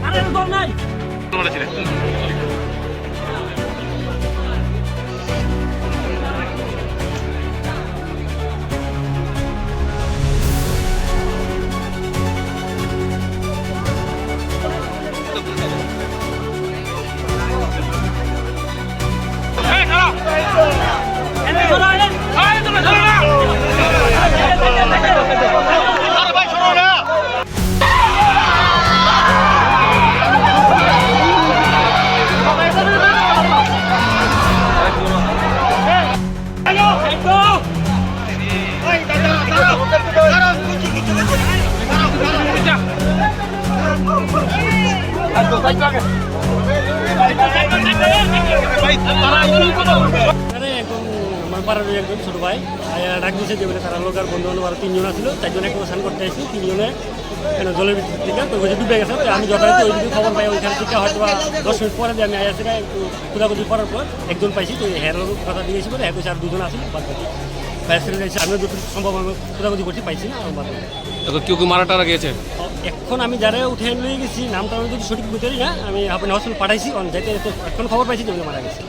আরে দল নাই তোমরা ছিলে আমার একজন ছোট ভাই ডাক দিয়েছে যে বলে তারা লোক আর বন্ধু বান্ধব আরো 3 জন আসলো 4 জনে স্নান করতে আসছি 3 জনে জলের ভিতর থেকে তো ওই ডুবে গেছে তো আমি যথারীতি ওই দিকে খবর পাই ওইখান থেকে হয়তো 10 মিনিট পরে আমি আসি না একটু খোঁজাখুঁজি করার পর একজন পাইছি তো হের কথা দিয়েছি বলে একটু আর 2 জন আসলো বাদ বাকি বাইরে যাইছে আমি যত সম্ভব আমি খোঁজাখুঁজি করছি পাইছি না বাদ কেউ কেউ মারা টারা গিয়েছে এখন আমি যারা উঠে নিয়ে গেছি নামটা আমি যদি সঠিক বুঝতে পারি না আমি আপনার হসপিটাল পাঠাইছি যাইতে এখন খবর পাইছি যে মারা গেছে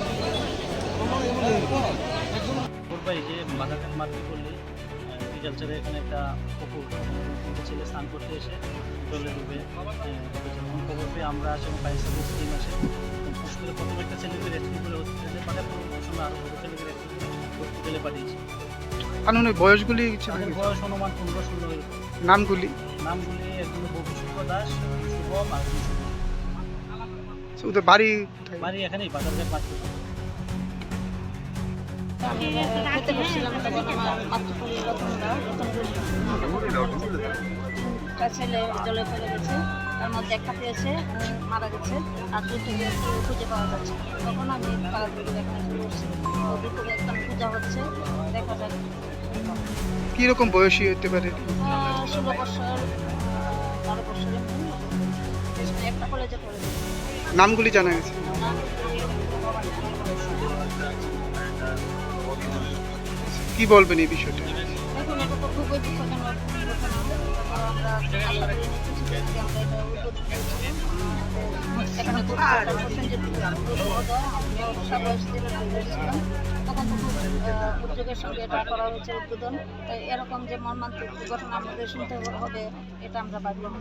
যে বাধাঘাট মারতে করলে এগ্রিকালচারে এখানে একটা পুকুর ছেলে স্নান করতে এসে জলে ডুবে যখন খবর পেয়ে আমরা আসে এবং ফায়ার সার্ভিস টিম আসে পুশ করে প্রথমে একটা ছেলেকে রেস্কিউ করে হসপিটালে পাঠায় পরবর্তী আরও দুটো ছেলেকে রেস্কিউ করে হসপিটালে পাঠিয়েছি। আনুমানিক বয়সগুলি বয়স অনুমান 15-16। নামগুলি একজন বকুশুভ দাস, শুভম আর ওদের বাড়ি বাড়ি এখানেই বাধাঘাট মারতে। আমি খেতে বসছিলাম তখন আমার মাতৃপল্লী একটা ছেলে জলে ফেলে গেছে, তার মধ্যে একটা পেয়েছে মারা গেছে আর দুটো খুঁজে পাওয়া যাচ্ছে। তখন আমি তাড়াতাড়ি দেখা শুরু করছি, দুপুরে একটা পূজা হচ্ছে, দেখা যাক কিরকম বয়সী হতে পারে। 16 বছর 12 বছরের একটা কলেজে পড়ে। নামগুলি জানা গেছে। কি বলবেন এই বিষয়টা? এখন এটা তো খুবই দুঃখজনক ঘটনা। আমরা এখানে তখন উদ্যোগের সঙ্গে এটা করা হয়েছে উদ্বোধন। তাই এরকম যে মর্মান্তিক ঘটনা আমাদের শুনতে হবে এটা আমরা ভাবলাম।